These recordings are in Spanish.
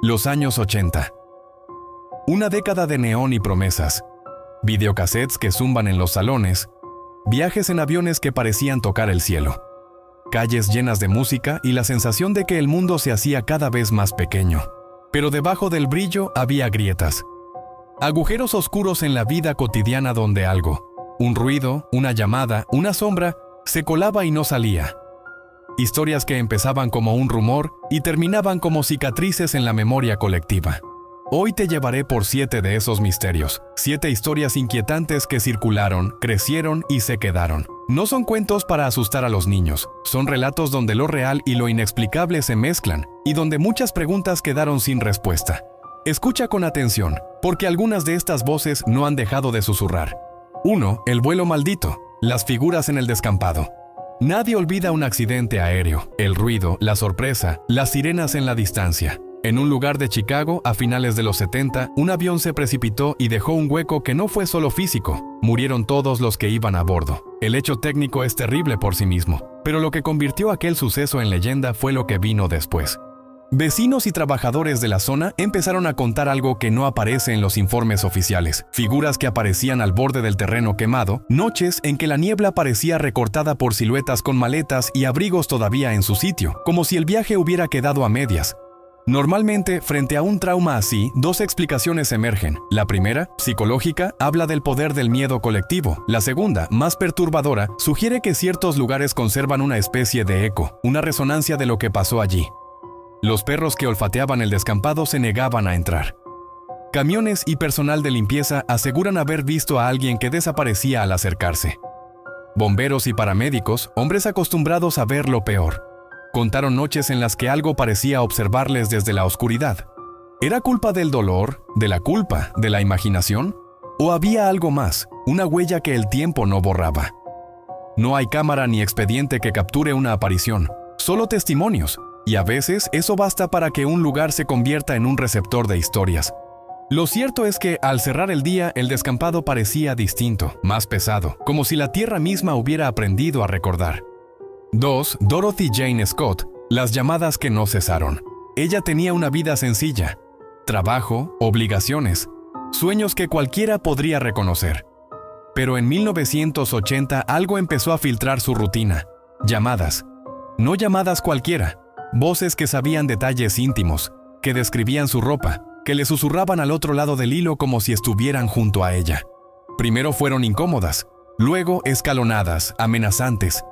Los años 80. Una década de neón y promesas. Videocassettes que zumban en los salones. Viajes en aviones que parecían tocar el cielo. Calles llenas de música y la sensación de que el mundo se hacía cada vez más pequeño. Pero debajo del brillo había grietas. Agujeros oscuros en la vida cotidiana donde algo, un ruido, una llamada, una sombra, se colaba y no salía. Historias que empezaban como un rumor y terminaban como cicatrices en la memoria colectiva. Hoy te llevaré por 7 de esos misterios, 7 historias inquietantes que circularon, crecieron y se quedaron. No son cuentos para asustar a los niños, son relatos donde lo real y lo inexplicable se mezclan y donde muchas preguntas quedaron sin respuesta. Escucha con atención, porque algunas de estas voces no han dejado de susurrar. 1. El vuelo maldito, las figuras en el descampado. Nadie olvida un accidente aéreo, el ruido, la sorpresa, las sirenas en la distancia. En un lugar de Chicago, a finales de los 70, un avión se precipitó y dejó un hueco que no fue solo físico. Murieron todos los que iban a bordo. El hecho técnico es terrible por sí mismo, pero lo que convirtió aquel suceso en leyenda fue lo que vino después. Vecinos y trabajadores de la zona empezaron a contar algo que no aparece en los informes oficiales. Figuras que aparecían al borde del terreno quemado, noches en que la niebla parecía recortada por siluetas con maletas y abrigos todavía en su sitio, como si el viaje hubiera quedado a medias. Normalmente, frente a un trauma así, 2 explicaciones emergen. La primera, psicológica, habla del poder del miedo colectivo. La segunda, más perturbadora, sugiere que ciertos lugares conservan una especie de eco, una resonancia de lo que pasó allí. Los perros que olfateaban el descampado se negaban a entrar. Camiones y personal de limpieza aseguran haber visto a alguien que desaparecía al acercarse. Bomberos y paramédicos, hombres acostumbrados a ver lo peor, contaron noches en las que algo parecía observarles desde la oscuridad. ¿Era culpa del dolor, de la culpa, de la imaginación? ¿O había algo más, una huella que el tiempo no borraba? No hay cámara ni expediente que capture una aparición, solo testimonios, y a veces eso basta para que un lugar se convierta en un receptor de historias. Lo cierto es que al cerrar el día, el descampado parecía distinto, más pesado, como si la tierra misma hubiera aprendido a recordar. 2. Dorothy Jane Scott, las llamadas que no cesaron. Ella tenía una vida sencilla, trabajo, obligaciones, sueños que cualquiera podría reconocer. Pero en 1980 algo empezó a filtrar su rutina. Llamadas. No llamadas cualquiera. Voces que sabían detalles íntimos, que describían su ropa, que le susurraban al otro lado del hilo como si estuvieran junto a ella. Primero fueron incómodas, luego escalonadas, amenazantes.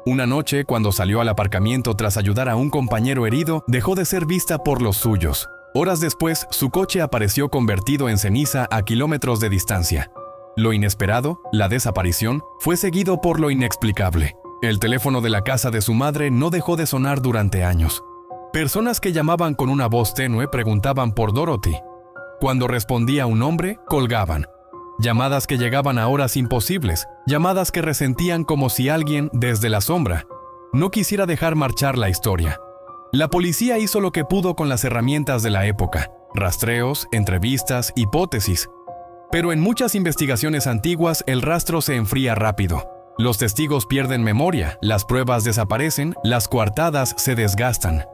Una noche, cuando salió al aparcamiento tras ayudar a un compañero herido, dejó de ser vista por los suyos. Horas después, su coche apareció convertido en ceniza a kilómetros de distancia. Lo inesperado, la desaparición, fue seguido por lo inexplicable. El teléfono de la casa de su madre no dejó de sonar durante años. Personas que llamaban con una voz tenue preguntaban por Dorothy. Cuando respondía un hombre, colgaban. Llamadas que llegaban a horas imposibles, llamadas que resentían como si alguien, desde la sombra, no quisiera dejar marchar la historia. La policía hizo lo que pudo con las herramientas de la época, rastreos, entrevistas, hipótesis. Pero en muchas investigaciones antiguas el rastro se enfría rápido. Los testigos pierden memoria, las pruebas desaparecen, las coartadas se desgastan.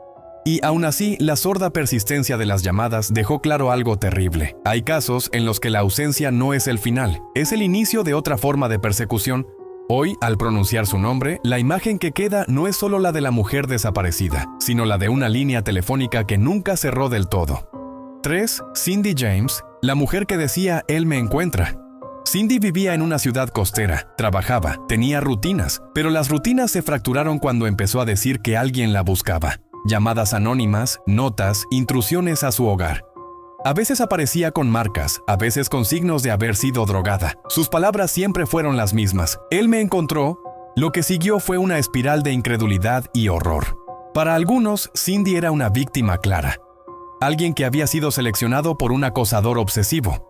Y aún así, la sorda persistencia de las llamadas dejó claro algo terrible. Hay casos en los que la ausencia no es el final, es el inicio de otra forma de persecución. Hoy, al pronunciar su nombre, la imagen que queda no es solo la de la mujer desaparecida, sino la de una línea telefónica que nunca cerró del todo. 3. Cindy James, la mujer que decía «Él me encuentra». Cindy vivía en una ciudad costera, trabajaba, tenía rutinas, pero las rutinas se fracturaron cuando empezó a decir que alguien la buscaba. Llamadas anónimas, notas, intrusiones a su hogar. A veces aparecía con marcas, a veces con signos de haber sido drogada. Sus palabras siempre fueron las mismas. Él me encontró. Lo que siguió fue una espiral de incredulidad y horror. Para algunos, Cindy era una víctima clara. Alguien que había sido seleccionado por un acosador obsesivo.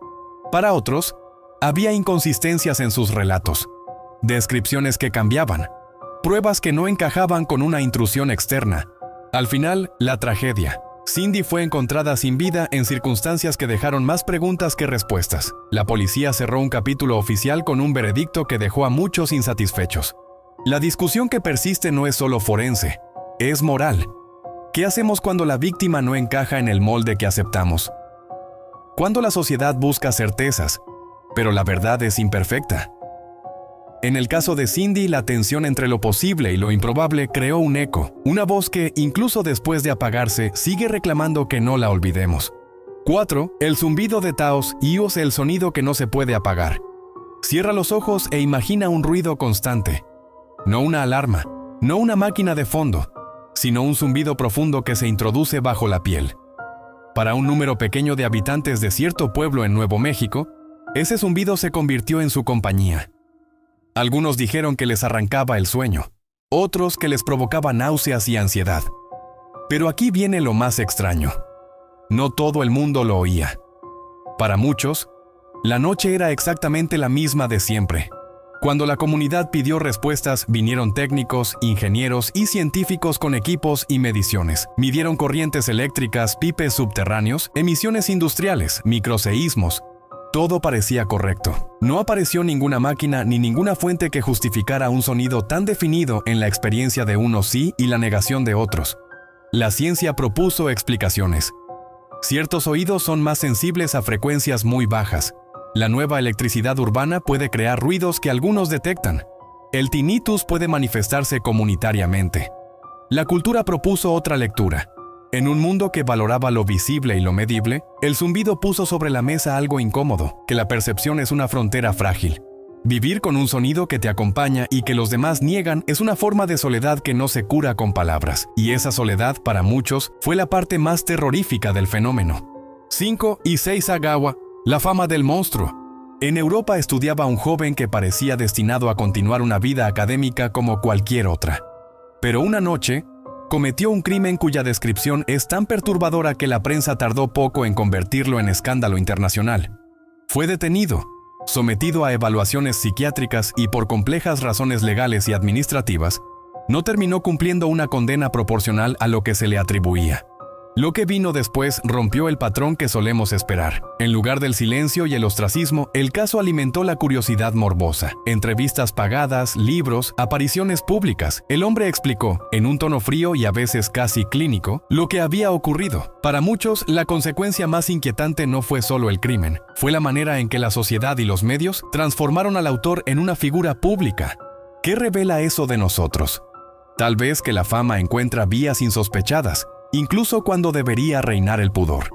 Para otros, había inconsistencias en sus relatos, descripciones que cambiaban, pruebas que no encajaban con una intrusión externa. Al final, la tragedia. Cindy fue encontrada sin vida en circunstancias que dejaron más preguntas que respuestas. La policía cerró un capítulo oficial con un veredicto que dejó a muchos insatisfechos. La discusión que persiste no es solo forense, es moral. ¿Qué hacemos cuando la víctima no encaja en el molde que aceptamos? Cuando la sociedad busca certezas, pero la verdad es imperfecta. En el caso de Cindy, la tensión entre lo posible y lo improbable creó un eco, una voz que, incluso después de apagarse, sigue reclamando que no la olvidemos. 4. El zumbido de Taos es el sonido que no se puede apagar. Cierra los ojos e imagina un ruido constante. No una alarma, no una máquina de fondo, sino un zumbido profundo que se introduce bajo la piel. Para un número pequeño de habitantes de cierto pueblo en Nuevo México, ese zumbido se convirtió en su compañía. Algunos dijeron que les arrancaba el sueño, otros que les provocaba náuseas y ansiedad. Pero aquí viene lo más extraño. No todo el mundo lo oía. Para muchos, la noche era exactamente la misma de siempre. Cuando la comunidad pidió respuestas, vinieron técnicos, ingenieros y científicos con equipos y mediciones. Midieron corrientes eléctricas, pipes subterráneos, emisiones industriales, microseísmos. Todo parecía correcto. No apareció ninguna máquina ni ninguna fuente que justificara un sonido tan definido en la experiencia de unos sí y la negación de otros. La ciencia propuso explicaciones. Ciertos oídos son más sensibles a frecuencias muy bajas. La nueva electricidad urbana puede crear ruidos que algunos detectan. El tinnitus puede manifestarse comunitariamente. La cultura propuso otra lectura. En un mundo que valoraba lo visible y lo medible, el zumbido puso sobre la mesa algo incómodo, que la percepción es una frontera frágil. Vivir con un sonido que te acompaña y que los demás niegan es una forma de soledad que no se cura con palabras, y esa soledad, para muchos, fue la parte más terrorífica del fenómeno. 5. Issei Sagawa, la fama del monstruo. En Europa estudiaba un joven que parecía destinado a continuar una vida académica como cualquier otra. Pero una noche, cometió un crimen cuya descripción es tan perturbadora que la prensa tardó poco en convertirlo en escándalo internacional. Fue detenido, sometido a evaluaciones psiquiátricas y por complejas razones legales y administrativas, no terminó cumpliendo una condena proporcional a lo que se le atribuía. Lo que vino después rompió el patrón que solemos esperar. En lugar del silencio y el ostracismo, el caso alimentó la curiosidad morbosa. Entrevistas pagadas, libros, apariciones públicas. El hombre explicó, en un tono frío y a veces casi clínico, lo que había ocurrido. Para muchos, la consecuencia más inquietante no fue solo el crimen, fue la manera en que la sociedad y los medios transformaron al autor en una figura pública. ¿Qué revela eso de nosotros? Tal vez que la fama encuentra vías insospechadas, incluso cuando debería reinar el pudor.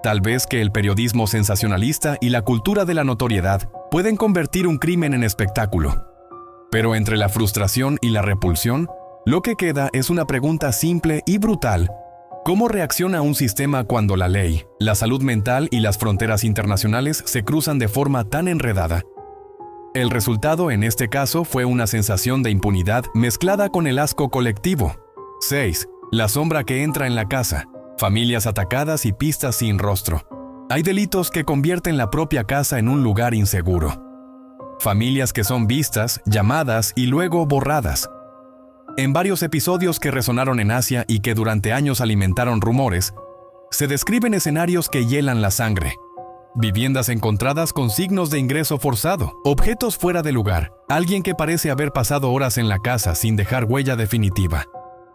Tal vez que el periodismo sensacionalista y la cultura de la notoriedad pueden convertir un crimen en espectáculo. Pero entre la frustración y la repulsión, lo que queda es una pregunta simple y brutal. ¿Cómo reacciona un sistema cuando la ley, la salud mental y las fronteras internacionales se cruzan de forma tan enredada? El resultado en este caso fue una sensación de impunidad mezclada con el asco colectivo. 6. La sombra que entra en la casa, familias atacadas y pistas sin rostro. Hay delitos que convierten la propia casa en un lugar inseguro. Familias que son vistas, llamadas y luego borradas. En varios episodios que resonaron en Asia y que durante años alimentaron rumores, se describen escenarios que hielan la sangre. Viviendas encontradas con signos de ingreso forzado, objetos fuera de lugar, alguien que parece haber pasado horas en la casa sin dejar huella definitiva.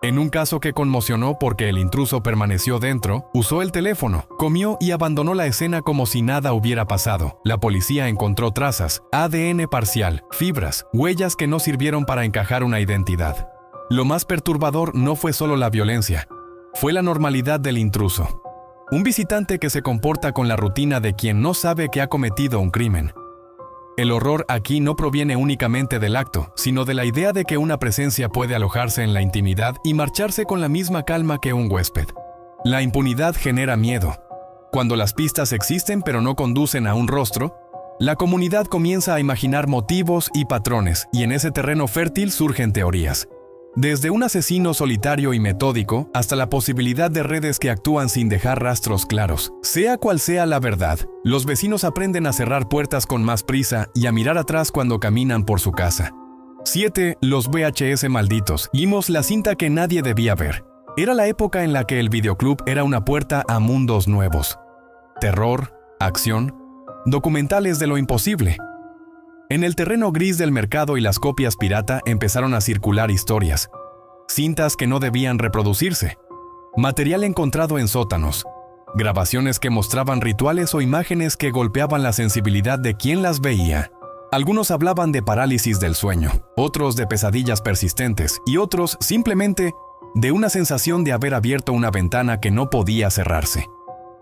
En un caso que conmocionó porque el intruso permaneció dentro, usó el teléfono, comió y abandonó la escena como si nada hubiera pasado. La policía encontró trazas, ADN parcial, fibras, huellas que no sirvieron para encajar una identidad. Lo más perturbador no fue solo la violencia, fue la normalidad del intruso. Un visitante que se comporta con la rutina de quien no sabe que ha cometido un crimen. El horror aquí no proviene únicamente del acto, sino de la idea de que una presencia puede alojarse en la intimidad y marcharse con la misma calma que un huésped. La impunidad genera miedo. Cuando las pistas existen pero no conducen a un rostro, la comunidad comienza a imaginar motivos y patrones, y en ese terreno fértil surgen teorías. Desde un asesino solitario y metódico hasta la posibilidad de redes que actúan sin dejar rastros claros. Sea cual sea la verdad, los vecinos aprenden a cerrar puertas con más prisa y a mirar atrás cuando caminan por su casa. 7. Los VHS malditos. Vimos la cinta que nadie debía ver. Era la época en la que el videoclub era una puerta a mundos nuevos. Terror, acción, documentales de lo imposible. En el terreno gris del mercado y las copias pirata empezaron a circular historias, cintas que no debían reproducirse. material encontrado en sótanos, grabaciones que mostraban rituales o imágenes que golpeaban la sensibilidad de quien las veía. Algunos hablaban de parálisis del sueño, otros de pesadillas persistentes y otros simplemente de una sensación de haber abierto una ventana que no podía cerrarse.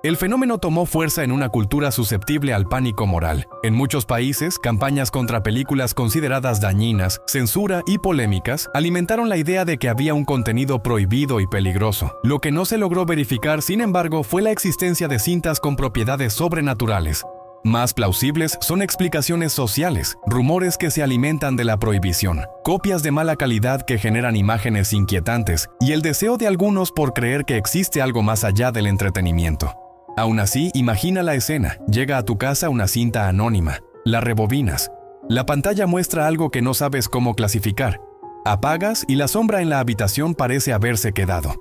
El fenómeno tomó fuerza en una cultura susceptible al pánico moral. En muchos países, campañas contra películas consideradas dañinas, censura y polémicas alimentaron la idea de que había un contenido prohibido y peligroso. Lo que no se logró verificar, sin embargo, fue la existencia de cintas con propiedades sobrenaturales. Más plausibles son explicaciones sociales, rumores que se alimentan de la prohibición, copias de mala calidad que generan imágenes inquietantes y el deseo de algunos por creer que existe algo más allá del entretenimiento. Aún así, imagina la escena. Llega a tu casa una cinta anónima. La rebobinas. La pantalla muestra algo que no sabes cómo clasificar. Apagas y la sombra en la habitación parece haberse quedado.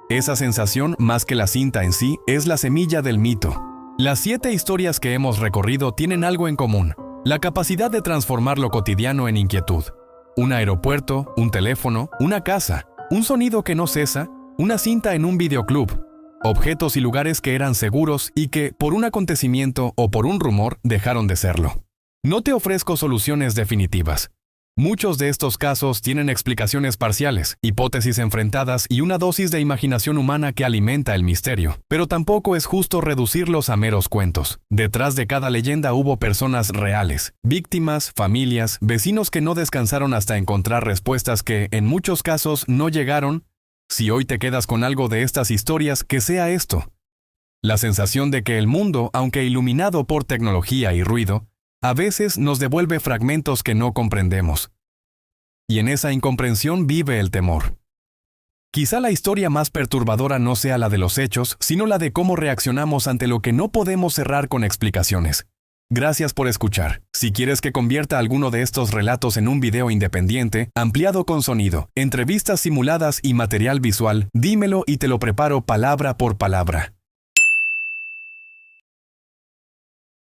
Esa sensación, más que la cinta en sí, es la semilla del mito. Las 7 historias que hemos recorrido tienen algo en común: la capacidad de transformar lo cotidiano en inquietud. Un aeropuerto, un teléfono, una casa, un sonido que no cesa, una cinta en un videoclub. Objetos y lugares que eran seguros y que, por un acontecimiento o por un rumor, dejaron de serlo. No te ofrezco soluciones definitivas. Muchos de estos casos tienen explicaciones parciales, hipótesis enfrentadas y una dosis de imaginación humana que alimenta el misterio. Pero tampoco es justo reducirlos a meros cuentos. Detrás de cada leyenda hubo personas reales, víctimas, familias, vecinos que no descansaron hasta encontrar respuestas que, en muchos casos, no llegaron. Si hoy te quedas con algo de estas historias, que sea esto: la sensación de que el mundo, aunque iluminado por tecnología y ruido, a veces nos devuelve fragmentos que no comprendemos. Y en esa incomprensión vive el temor. Quizá la historia más perturbadora no sea la de los hechos, sino la de cómo reaccionamos ante lo que no podemos cerrar con explicaciones. Gracias por escuchar. Si quieres que convierta alguno de estos relatos en un video independiente, ampliado con sonido, entrevistas simuladas y material visual, dímelo y te lo preparo palabra por palabra.